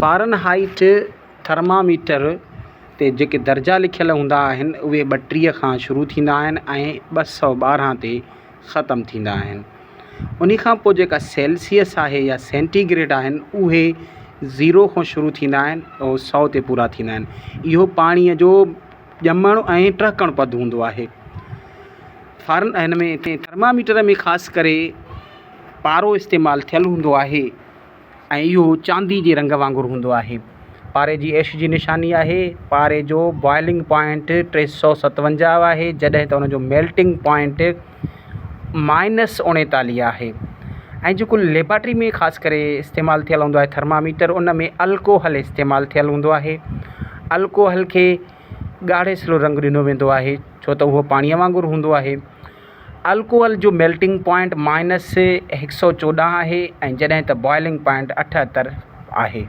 Fahrenheit thermometer ते जेके दर्जा लिखियल हूंदा आहिनि उहे 32 खां शुरू थींदा आहिनि ऐं 212 ते ख़तमु थींदा आहिनि। उन खां पोइ जेका सेल्सियस आहे या सेंटीग्रेड आहिनि उहे 0 खां शुरू थींदा आहिनि ऐं 100 ते पूरा थींदा आहिनि। इहो पाणीअ जो ॼमणु ऐं टहिकणु पद हूंदो आहे। हिन में थर्मामीटर में ख़ासि करे पारो इस्तेमालु थियलु हूंदो आहे ऐं इहो चांदी जे रंग वांगुरु हूंदो आहे। पारे जी एश जी निशानी आहे। पारे जो बॉइलिंग पॉइंट 357 आहे, जॾहिं त उनजो मेल्टिंग पॉइंट -39 आहे। ऐं जेको लेबॉरेटरी में ख़ासि करे इस्तेमालु थियलु हूंदो आहे थर्मामीटर, उन में अल्कोहल इस्तेमालु थियलु हूंदो आहे। अल्कोहल खे ॻाढ़े सिरो रंग ॾिनो वेंदो आहे छो त उहो पाणीअ वांगुरु हूंदो आहे। अल्कोहल जो मेल्टिंग पॉइंट -114 आहे ऐं जॾहिं त बॉइलिंग पॉइंट 78 आहे।